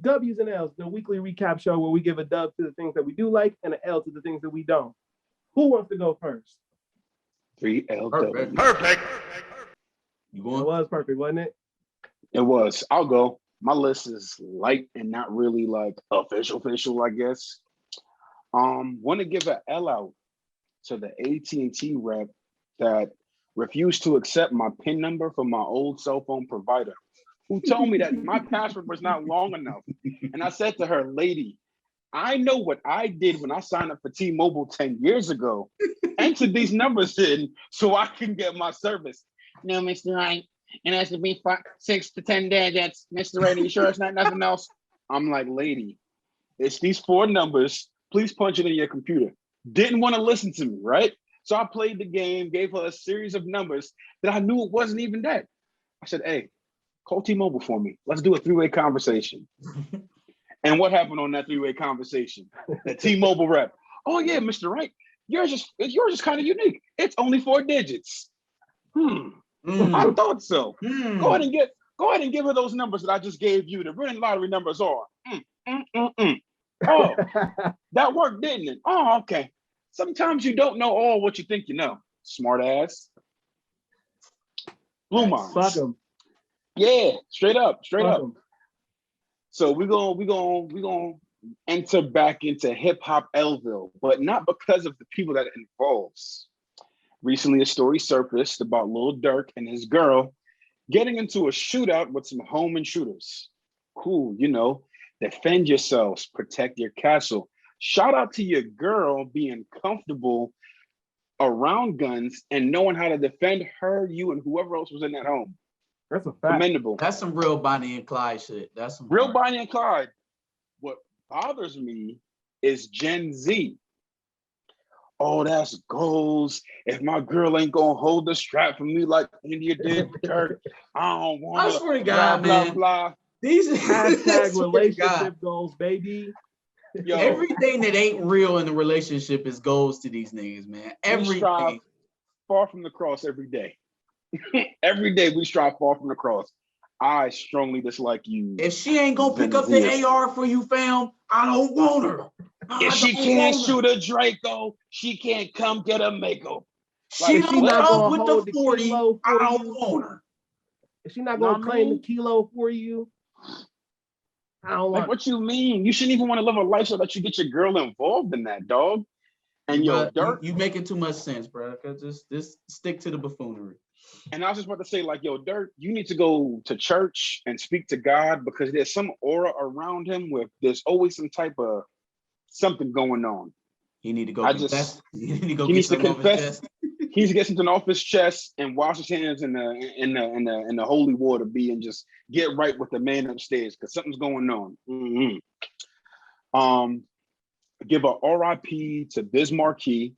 W's and L's, the weekly recap show where we give a dub to the things that we do like and an L to the things that we don't. Who wants to go first? 3LW. Perfect. You going? It was perfect, wasn't it? It was. I'll go. My list is light and not really like official, I guess. Want to give an L out to the AT&T rep that refused to accept my PIN number from my old cell phone provider, who told me that my password was not long enough. And I said to her, lady, I know what I did when I signed up for T-Mobile 10 years ago. Enter these numbers in so I can get my service. No, Mr. Wright, it has to be 6 to 10 digits. Mr. Wright, are you sure it's not nothing else? I'm like, lady, it's these 4 numbers. Please punch it in your computer. Didn't want to listen to me, right? So I played the game, gave her a series of numbers that I knew it wasn't even that. I said, hey, call T-Mobile for me. Let's do a 3-way conversation. And what happened on that 3-way conversation? The T-Mobile rep. Oh yeah, Mr. Wright, yours is kind of unique. It's only 4 digits. I thought so. Go ahead and give her those numbers that I just gave you. The winning lottery numbers are. Oh, that worked, didn't it? Oh, okay. Sometimes you don't know all what you think you know. Smart ass. Blue minds. Fuck them. Yeah, straight up. So we're gonna enter back into hip hop Elville, but not because of the people that it involves. Recently, a story surfaced about Lil Durk and his girl getting into a shootout with some home intruders. Cool, defend yourselves, protect your castle. Shout out to your girl being comfortable around guns and knowing how to defend her, you, and whoever else was in that home. That's a fact. Commendable. That's some real Bonnie and Clyde shit. That's some real Bonnie and Clyde. What bothers me is Gen Z. Oh, that's goals. If my girl ain't gonna hold the strap for me like India did with Durk, I don't want. I swear to God, man. Blah. These hashtag relationship goals, baby. Yo, everything that ain't real in the relationship is goals to these niggas, man. Everything. Far from the cross every day. Every day we strive far from the cross. I strongly dislike you. If she ain't gonna pick up the AR for you, fam, I don't want her. If she can't shoot a Draco, she can't come get a Mako. She don't come with the 40. I don't want her. If she's not gonna claim the kilo for you, I don't want. What you mean? You shouldn't even want to live a life so that you get your girl involved in that, dog. And Durk, you making too much sense, bro. Just stick to the buffoonery. And I was just about to say, like, yo, Durk, you need to go to church and speak to God because there's some aura around him where there's always some type of something going on. He need to go confess. He needs to confess. He needs to get something off his chest and wash his hands in the holy water, and just get right with the man upstairs because something's going on. Give a RIP to Biz Marquis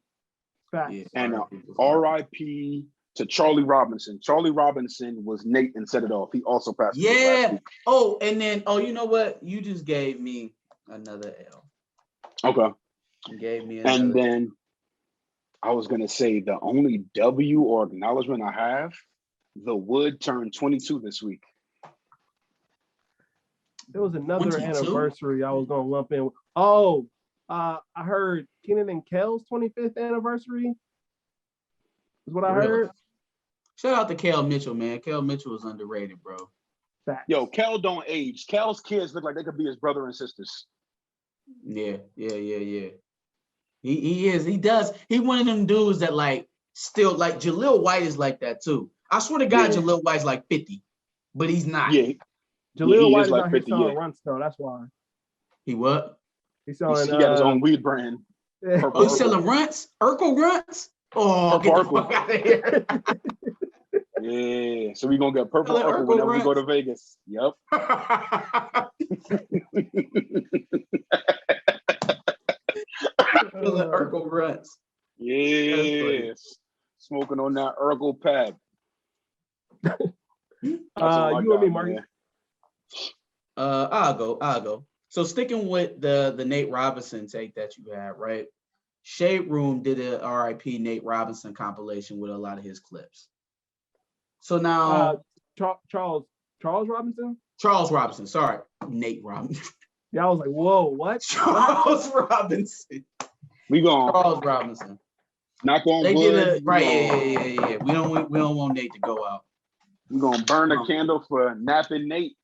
and a RIP to Charlie Robinson. Charlie Robinson was Nate and set it off. He also passed. Yeah. Oh, and then you know what? You just gave me another L. Okay. You gave me another. And then I was gonna say the only W or acknowledgement I have, the Wood turned 22 this week. There was another 22? Anniversary I was gonna lump in. Oh, I heard Kenan and Kel's 25th anniversary. Is what I heard. Shout out to Kel Mitchell, man. Kel Mitchell is underrated, bro. Facts. Yo, Kel don't age. Kel's kids look like they could be his brother and sisters. Yeah. He is. He does. He one of them dudes that still Jaleel White is like that too. I swear to God, Jaleel White's like 50, but he's not. Yeah. Jaleel White is like 50, selling runts though. That's why. He what? He got his own weed brand. He's selling runts? Urkel runts? Oh, get the fuck out of here. Yeah, so we're going to get purple Urkel whenever we go to Vegas. Yep. Urkel runs. Yes. Smoking on that Urkel pad. You and me, Marty. I'll go. So sticking with the Nate Robinson take that you had, right? Shade Room did a RIP Nate Robinson compilation with a lot of his clips. So now Charles Robinson? Charles Robinson. Sorry, Nate Robinson. Yeah, I was like, whoa, what? Charles Robinson. We going Charles Robinson. knock on They wood. did right. Yeah. We don't want Nate to go out. We're gonna burn a candle for napping Nate.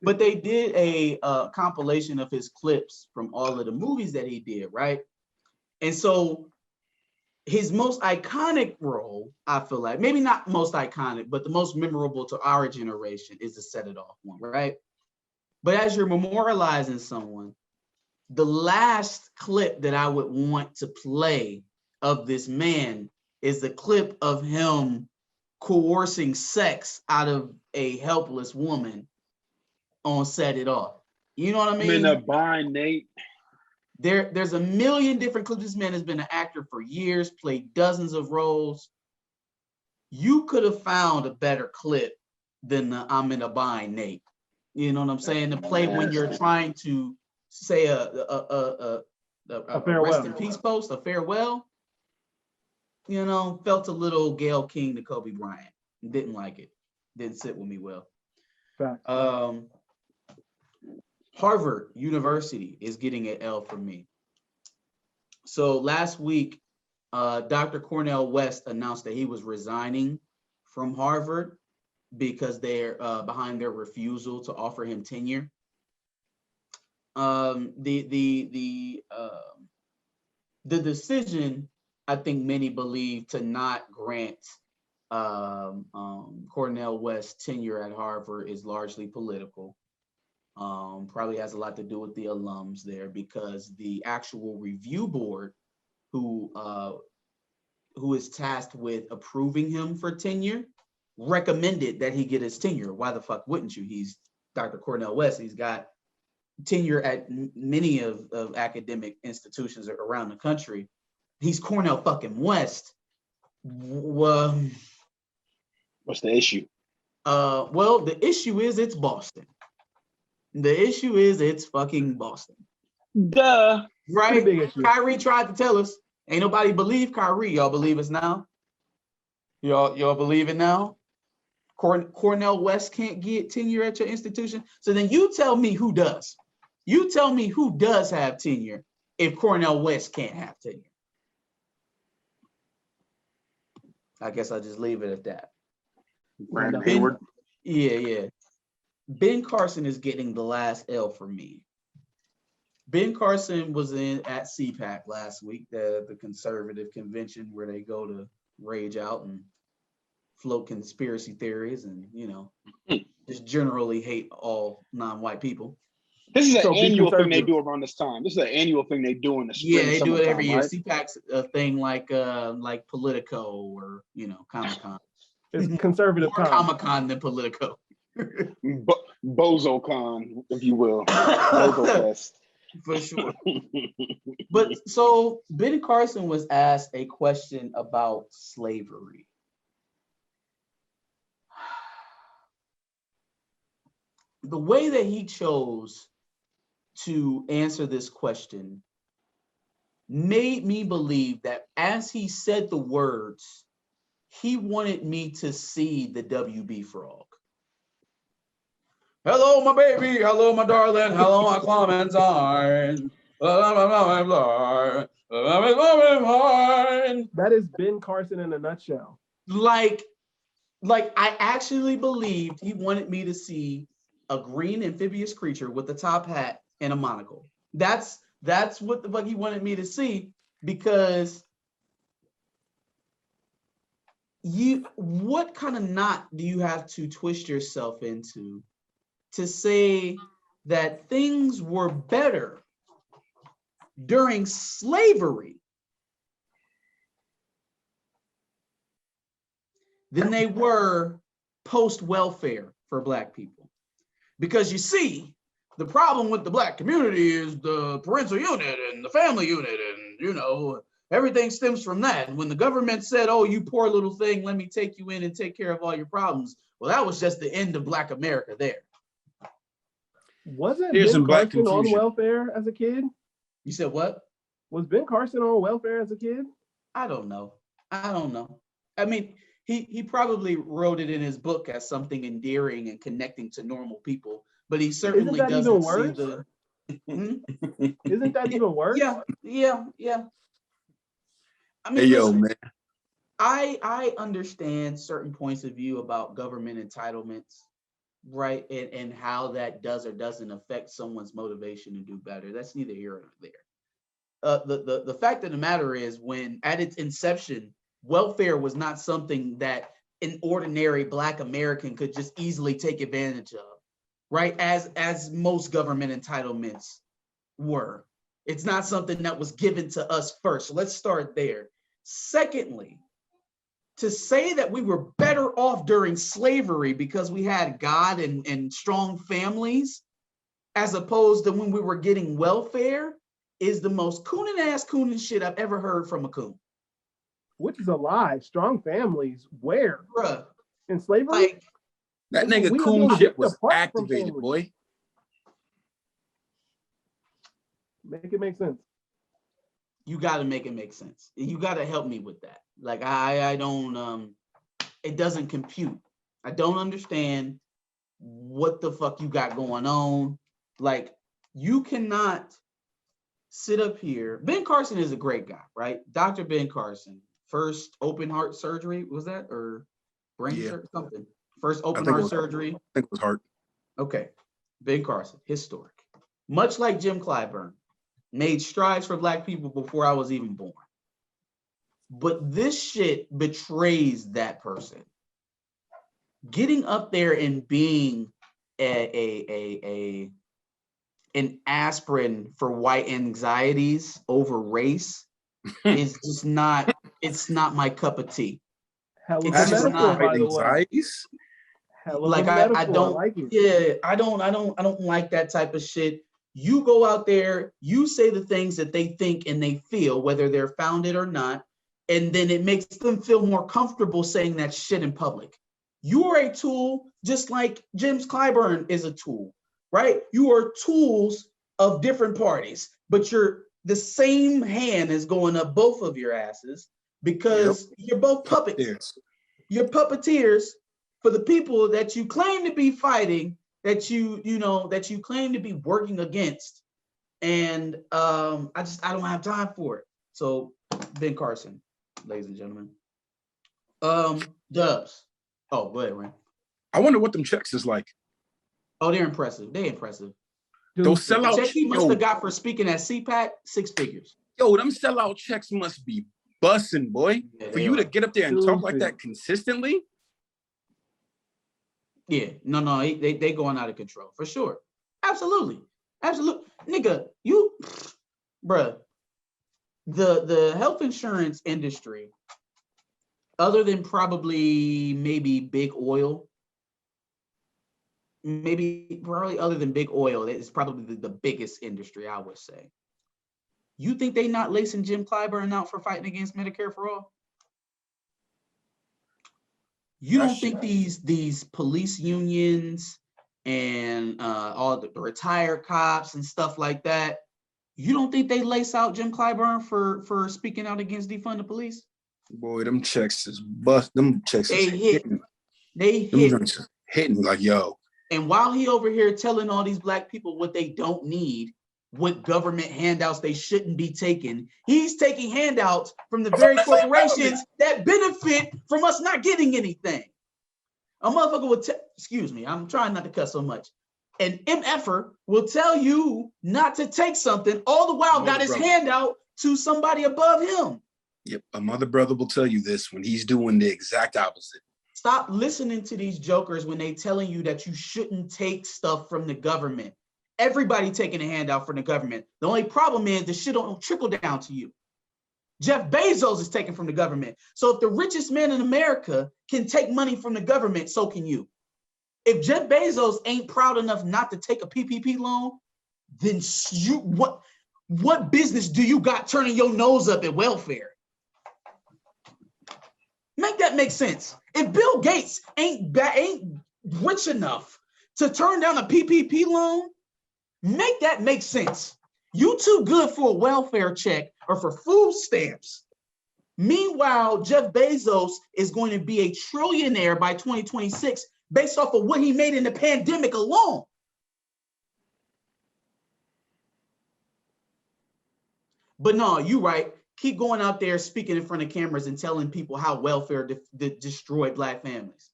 But they did a compilation of his clips from all of the movies that he did, right? And so his most iconic role, I feel like, maybe not most iconic, but the most memorable to our generation is the Set It Off one, right? But as you're memorializing someone, the last clip that I would want to play of this man is the clip of him coercing sex out of a helpless woman on Set It Off. You know what I mean? I'm in a bind, Nate. There's a million different clips. This man has been an actor for years, played dozens of roles. You could have found a better clip than the I'm in a bind, Nate. You know what I'm saying? To play when you're trying to say a farewell. rest in peace post, a farewell. You know, felt a little Gayle King to Kobe Bryant. Didn't like it. Didn't sit with me well. Fact. Harvard University is getting an L from me. So last week, Dr. Cornel West announced that he was resigning from Harvard because they're behind their refusal to offer him tenure. The decision, I think many believe, to not grant Cornel West tenure at Harvard is largely political. Probably has a lot to do with the alums there, because the actual review board who is tasked with approving him for tenure recommended that he get his tenure. Why the fuck wouldn't you? He's Dr. Cornel West. He's got tenure at many of academic institutions around the country. He's Cornel fucking West. What's the issue? Well, the issue is it's Boston. The issue is it's fucking Boston. Duh. Right? Kyrie tried to tell us. Ain't nobody believe Kyrie. Y'all believe us now? Y'all believe it now? Cornel West can't get tenure at your institution. So then you tell me who does. You tell me who does have tenure if Cornel West can't have tenure. I guess I'll just leave it at that. Brandon Hayward. Yeah. Ben Carson is getting the last L for me. Ben Carson was at CPAC last week, the conservative convention where they go to rage out and float conspiracy theories and, just generally hate all non-white people. This is an annual thing they do around this time. This is an annual thing they do in the spring. Yeah, they do it every year. Right? CPAC's a thing like Politico or, Comic-Con. It's conservative More Comic-Con than Politico. BozoCon, if you will. Bozo Fest. For sure. But so Ben Carson was asked a question about slavery. The way that he chose to answer this question made me believe that as he said the words, he wanted me to see the WB frog. Hello, my baby. Hello, my darling. Hello, my Clementine. That is Ben Carson in a nutshell. Like I actually believed he wanted me to see a green amphibious creature with a top hat and a monocle. That's what the fuck he wanted me to see, because what kind of knot do you have to twist yourself into to say that things were better during slavery than they were post-welfare for Black people? Because you see, the problem with the Black community is the parental unit and the family unit, and everything stems from that. And when the government said, oh, you poor little thing, let me take you in and take care of all your problems, well, that was just the end of Black America there. Wasn't Ben Carson on welfare as a kid? You said what? Was Ben Carson on welfare as a kid? I don't know. I mean, he probably wrote it in his book as something endearing and connecting to normal people, but he certainly doesn't see the. Isn't that even worse? Yeah. I mean, hey, yo, listen, man. I understand certain points of view about government entitlements, right? And how that does or doesn't affect someone's motivation to do better. That's neither here nor there. The fact of the matter is, when at its inception, welfare was not something that an ordinary Black American could just easily take advantage of, right? As most government entitlements were. It's not something that was given to us first. So let's start there. Secondly, to say that we were better off during slavery because we had God and strong families, as opposed to when we were getting welfare, is the most coonin' shit I've ever heard from a coon. Which is a lie. Strong families, where? Bruh. In slavery? Like, That We nigga were coon being shit ripped was apart from activated, families. boy. Make it make sense. you got to make it make sense. You got to help me with that. Like, I don't, it doesn't compute. I don't understand what the fuck you got going on. Like, you cannot sit up here. Ben Carson is a great guy, right? Dr. Ben Carson, first open heart surgery, was that? Or brain surgery, something. First open heart surgery. I think it was heart. Okay. Ben Carson, historic. Much like Jim Clyburn, made strides for Black people before I was even born. But this shit betrays that person. Getting up there and being an aspirin for white anxieties over race is just not, it's not my cup of tea. Hell of a It's just metaphor, not. by the way. Anxieties? Hell of Like, a metaphor. I don't like it. Yeah, I don't like that type of shit. You go out there, you say the things that they think and they feel, whether they're founded or not, and then it makes them feel more comfortable saying that shit in public. You are a tool, just like James Clyburn is a tool, right? You are tools of different parties, but the same hand is going up both of your asses because you're both puppets. Yes. You're puppeteers for the people that you claim to be fighting, that you claim to be working against. And I don't have time for it. So Ben Carson, ladies and gentlemen. Dubs. Oh, go ahead, Reem. I wonder what them checks is like. Oh, they're impressive. They're impressive. Those The sellout check he must have yo, got for speaking at CPAC, 6 figures. yo, them sellout checks must be busting, boy. Yeah, For you to get up there and talk like that consistently. Yeah, no, they going out of control for sure. Absolutely. Nigga, bruh, the health insurance industry, other than probably maybe big oil, probably other than big oil, it's probably the biggest industry, I would say. You think they not lacing Jim Clyburn out for fighting against Medicare for all? You don't think these police unions and all the retired cops and stuff like that, you don't think they lace out Jim Clyburn for speaking out against defund the police? Boy, them checks is bust. Them checks is hitting. They Them hit. joints is hitting like, yo. And while he over here telling all these Black people what they don't need, what government handouts they shouldn't be taking, he's taking handouts from the very corporations that benefit from us not getting anything. A motherfucker will excuse me, I'm trying not to cuss so much. An MFer will tell you not to take something, all the while got his hand out to somebody above him. Yep, a mother brother will tell you this when he's doing the exact opposite. Stop listening to these jokers when they telling you that you shouldn't take stuff from the government. Everybody taking a handout from the government. The only problem is the shit don't trickle down to you. Jeff Bezos is taking from the government. So if the richest man in America can take money from the government, so can you. If Jeff Bezos ain't proud enough not to take a PPP loan, then what business do you got turning your nose up at welfare? Make that make sense. If Bill Gates ain't rich enough to turn down a PPP loan, make that make sense. You too good for a welfare check or for food stamps. Meanwhile, Jeff Bezos is going to be a trillionaire by 2026 based off of what he made in the pandemic alone. But no, you're right. Keep going out there speaking in front of cameras and telling people how welfare destroyed Black families.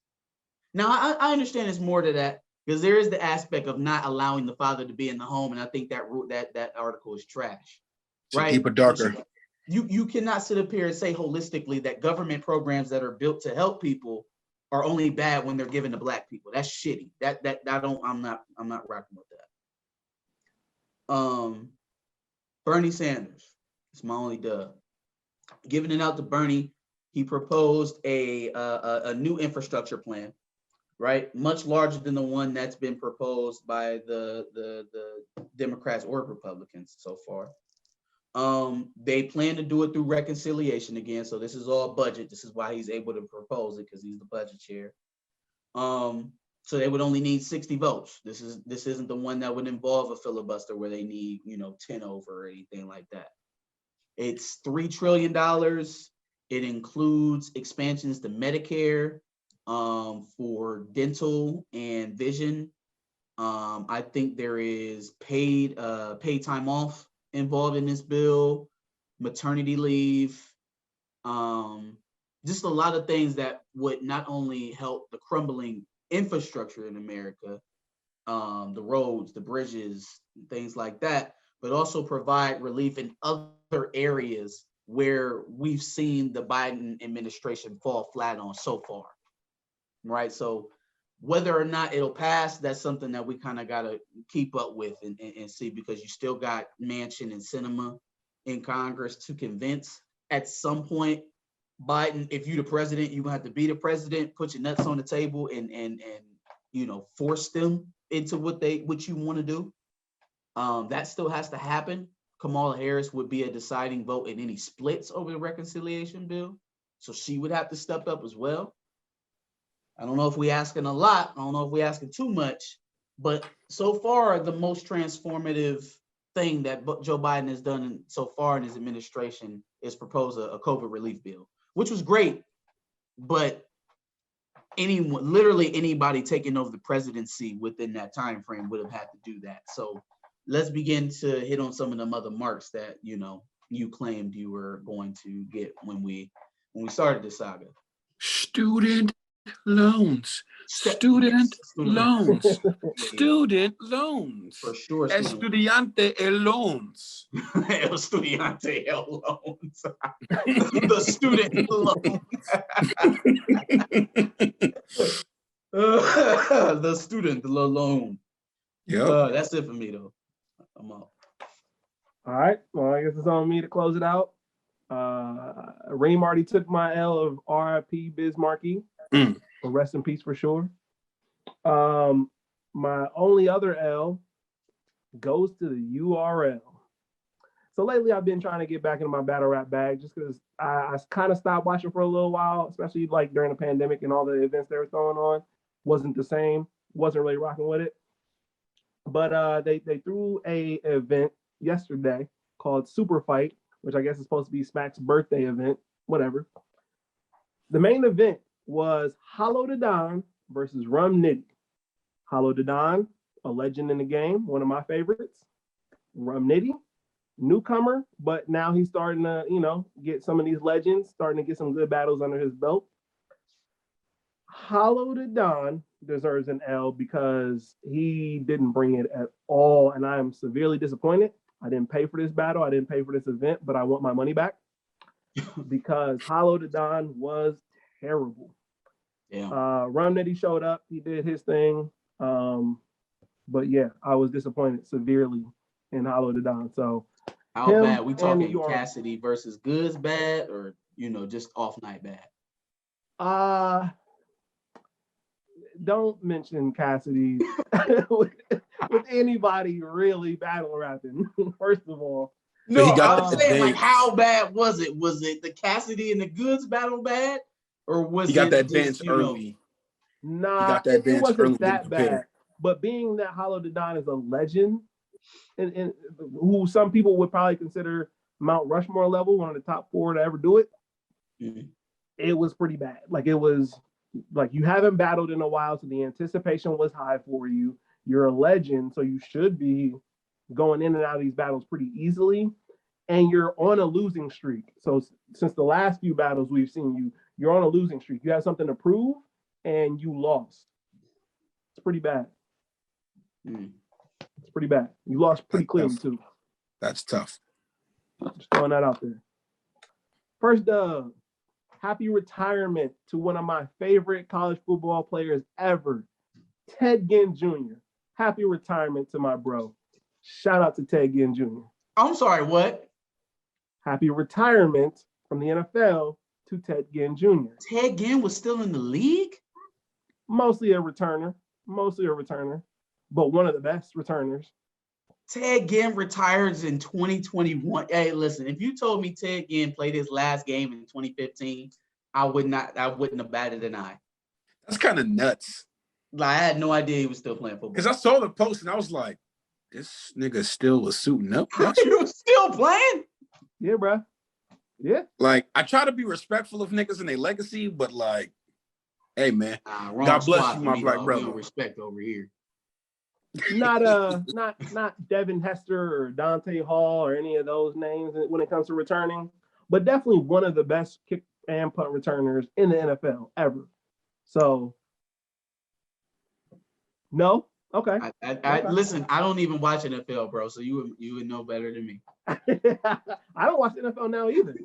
Now, I understand there's more to that because there is the aspect of not allowing the father to be in the home, and I think that article is trash. Right? Keep it darker. You cannot sit up here and say holistically that government programs that are built to help people are only bad when they're given to Black people. That's shitty. I'm not rocking with that. Bernie Sanders. It's my only dub. Giving it out to Bernie, he proposed a new infrastructure plan, right? Much larger than the one that's been proposed by the Democrats or Republicans so far. They plan to do it through reconciliation again. So this is all budget. This is why he's able to propose it, because he's the budget chair. So they would only need 60 votes. This isn't the one that would involve a filibuster where they need 10 over or anything like that. It's $3 trillion. It includes expansions to Medicare for dental and vision. I think there is paid time off involved in this bill, maternity leave, just a lot of things that would not only help the crumbling infrastructure in America, the roads, the bridges, things like that, but also provide relief in other areas where we've seen the Biden administration fall flat on so far, right? So whether or not it'll pass, that's something that we kind of got to keep up with and see, because you still got Manchin and Sinema in Congress to convince. At some point, Biden, if you're the president, you're gonna have to be the president, put your nuts on the table and force them into what you want to do. That still has to happen. Kamala Harris would be a deciding vote in any splits over the reconciliation bill, so she would have to step up as well. I don't know if we're asking a lot. I don't know if we're asking too much, but so far, the most transformative thing that Joe Biden has done so far in his administration is propose a COVID relief bill, which was great, but literally anybody taking over the presidency within that time frame would have had to do that. So let's begin to hit on some of them other marks that you claimed you were going to get when we started this saga. Student loans. Student loans. Student loans. For sure. Estudiante loans. El estudiante loans. The student loan. The student loan. Yeah. That's it for me though. I'm out. All right. Well, I guess it's on me to close it out. Reem already took my L of RIP Bismarcky. Rest in peace for sure. My only other L goes to the URL. So lately I've been trying to get back into my battle rap bag just because I kind of stopped watching for a little while, especially like during the pandemic and all the events they were throwing on. Wasn't the same. Wasn't really rocking with it. But they threw a event yesterday called Super Fight, which I guess is supposed to be Smack's birthday event, whatever. The main event was Hollow Da Don versus Rum Nitty. Hollow Da Don, a legend in the game, one of my favorites. Rum Nitty, newcomer, but now he's starting to, get some of these legends, starting to get some good battles under his belt. Hollow Da Don deserves an L because he didn't bring it at all, and I am severely disappointed. I didn't pay for this battle. I didn't pay for this event, but I want my money back because Hollow Da Don was terrible. Yeah. Rum Nitty showed up. He did his thing. But yeah, I was disappointed severely in Hollow Da Don. So how bad? We talking Cassidy versus Goods bad or, just off night bad? Don't mention Cassidy with anybody really battle rapping, first of all. No, I'm saying, like, how bad was it? Was it the Cassidy and the Goods battle bad? Or was he got that dance early? Nah, it wasn't that bad. But being that Hollow Da Don is a legend, and who some people would probably consider Mount Rushmore level, one of the top 4 to ever do it, it was pretty bad. Like, it was like you haven't battled in a while, so the anticipation was high for you. You're a legend, so you should be going in and out of these battles pretty easily. And you're on a losing streak. So since the last few battles we've seen you, you're on a losing streak. You have something to prove, and you lost. It's pretty bad. It's pretty bad. You lost pretty clearly, too. That's tough. Just throwing that out there. First dub. Happy retirement to one of my favorite college football players ever, Ted Ginn Jr. Happy retirement to my bro. Shout out to Ted Ginn Jr. I'm sorry, what? Happy retirement from the NFL to Ted Ginn Jr. Ted Ginn was still in the league? Mostly a returner, but one of the best returners. Ted Ginn retires in 2021. Hey, listen, if you told me Ted Ginn played his last game in 2015, I wouldn't have batted an eye. That's kind of nuts. Like, I had no idea he was still playing football. Because I saw the post and I was like, this nigga still was suiting up. He was still playing? Yeah, bro. Yeah. Like, I try to be respectful of niggas and their legacy, but like, hey, man. God bless you, my black brother. No respect over here. Not Devin Hester or Dante Hall or any of those names when it comes to returning, but definitely one of the best kick and punt returners in the NFL ever. So, no, okay. I listen. I don't even watch NFL, bro. So you would know better than me. I don't watch NFL now either.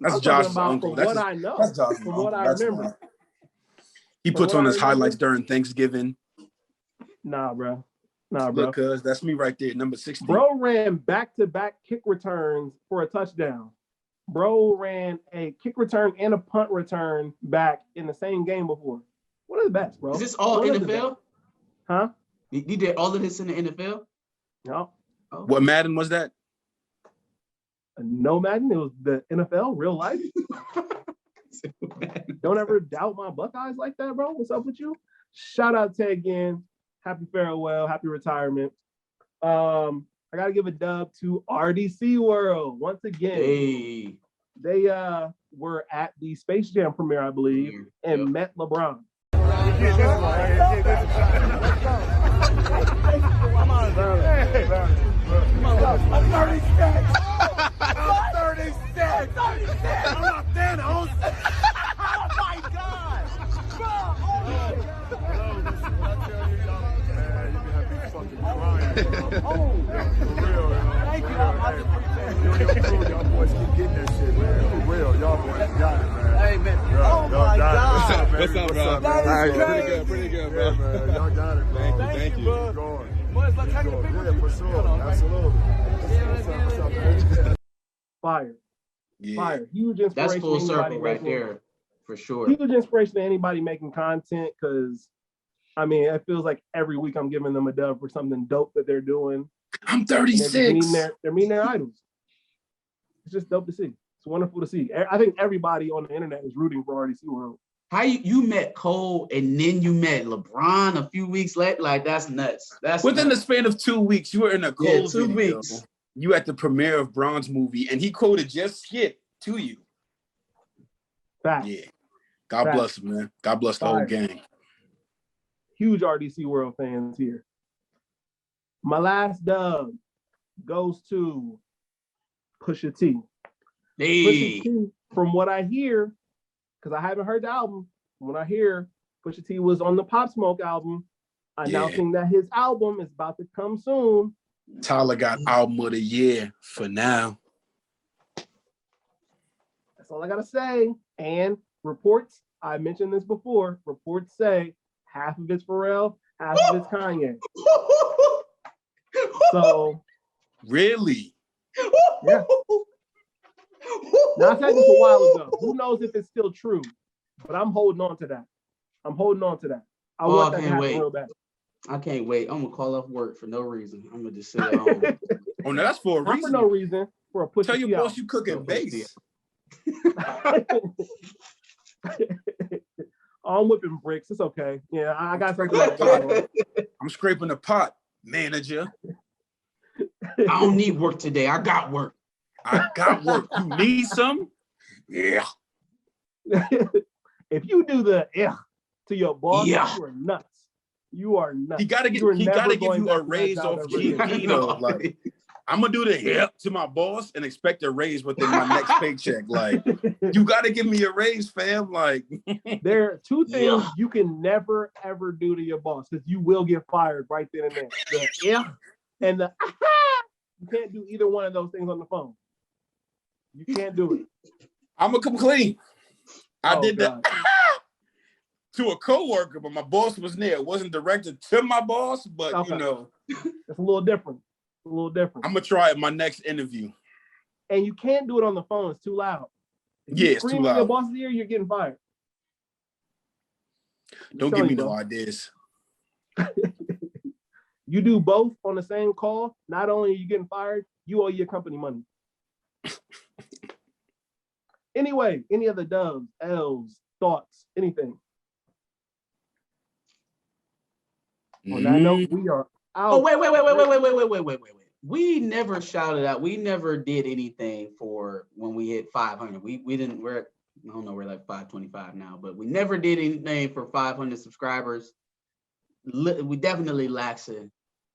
That's Josh's uncle. From what I know, from what I remember. He puts on his highlights during Thanksgiving. Nah, bro. Look, cuz that's me right there, number 16. Bro ran back-to-back kick returns for a touchdown. Bro ran a kick return and a punt return back in the same game before. One of the best, bro. Is this all NFL? Huh? He did all of this in the NFL? No. Oh. What Madden was that? No Madden. It was the NFL, real life. Don't ever doubt my Buckeyes like that, bro. What's up with you? Shout out Ted again. Happy farewell. Happy retirement. I got to give a dub to RDC World once again. Hey. They were at the Space Jam premiere, I believe, and met LeBron. I'm 36. I'm 36. I'm not Thanos. Oh my God. Thank you. Y'all boys keep getting that shit, man. For real, y'all boys got it, man. Hey, man. Oh my God. What's up, bro? Pretty good, bro. Yeah, man. Y'all got it, bro. Thank you. Keep going. Yeah, for sure. Absolutely. What's up? Fire. Yeah. Fire. Huge inspiration. That's full to circle anybody right making- there, for sure. Huge inspiration to anybody making content, because I mean, it feels like every week I'm giving them a dub for something dope that they're doing. I'm 36. They're meeting their idols. It's just dope to see. It's wonderful to see. I think everybody on the internet is rooting for RDC World. How you met Cole and then you met LeBron a few weeks later? Like, that's nuts. That's Within nuts. the span of 2 weeks, you were in a Cole 2 video. weeks. You at the premiere of Braun's movie, and he quoted your skit to you. Fact. Yeah. God Fact. bless him, man. God bless the Fire. whole gang. Huge RDC World fans here. My last dub goes to Pusha T. Hey. Pusha T, from what I hear, because I haven't heard the album, from what I hear, Pusha T was on the Pop Smoke album, announcing that his album is about to come soon. Tyler got album of the year for now. That's all I gotta say. And reports, I mentioned this before, reports say half of it's Pharrell, half of it's Kanye. So Really? yeah. Now I said this a while ago. Who knows if it's still true? But I'm holding on to that. I want that to happen real bad. I can't wait. I'm gonna call off work for no reason. I'm gonna just sit at home. Oh, no, that's for a Not reason. for no reason. For a Pusha Tell T your boss album. you cooking bass. I'm whipping bricks. It's okay. Yeah, I got something like that. I'm scraping the pot, manager. I don't need work today. I got work. I got work. You need some? Yeah. If you do the to your boss, Yeah. you are nuts. You are nuts. He gotta give you a raise off GP though. Like, I'm gonna do the hip to my boss and expect a raise within my next paycheck. Like, you gotta give me a raise, fam. Like, there are two things you can never ever do to your boss because you will get fired right then and there. The and the you can't do either one of those things on the phone. You can't do it. I'm gonna come clean. I did God. that to a coworker, but my boss was there. It wasn't directed to my boss, but Okay. you know, It's a little different. I'm gonna try it my next interview. And you can't do it on the phone. It's too loud. If you It's too scream in your loud. boss's ear, you're getting fired. Don't give me no ideas. You do both on the same call, not only are you getting fired, you owe your company money. Anyway, any other dubs, L's, thoughts, anything? On that note, we are out. Oh, wait. We never shouted out. We never did anything for when we hit 500. We didn't, I don't know, we're like 525 now, but we never did anything for 500 subscribers. We definitely laxing.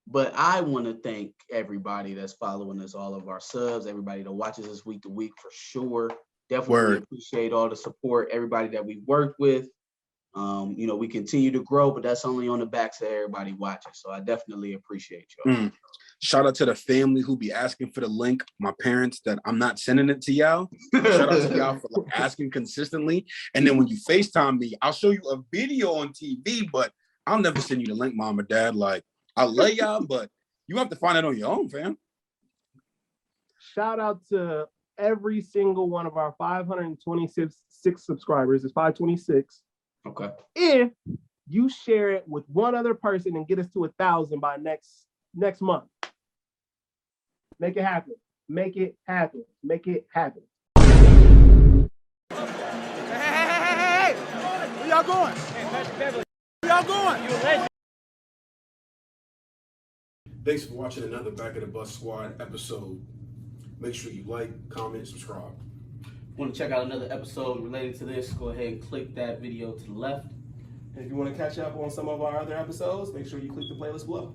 But I want to thank everybody that's following us, all of our subs, everybody that watches us week to week for sure. Definitely appreciate all the support, everybody that we worked with. You know, we continue to grow, but that's only on the backs of everybody watching. So I definitely appreciate y'all. Shout out to the family who be asking for the link. My parents that I'm not sending it to y'all. Shout out to y'all for like, asking consistently. And then when you FaceTime me, I'll show you a video on TV, but I'll never send you the link, mom or dad. Like, I love y'all, but you have to find it on your own, fam. Shout out to every single one of our 526 subscribers. It's 526. Okay. If you share it with one other person and get us to 1,000 by next month, make it happen. Make it happen. Make it happen. Hey! Where y'all going? Where y'all going? Thanks for watching another Back of the Bus Squad episode. Make sure you like, comment, subscribe. Want to check out another episode related to this, go ahead and click that video to the left. And if you want to catch up on some of our other episodes, make sure you click the playlist below.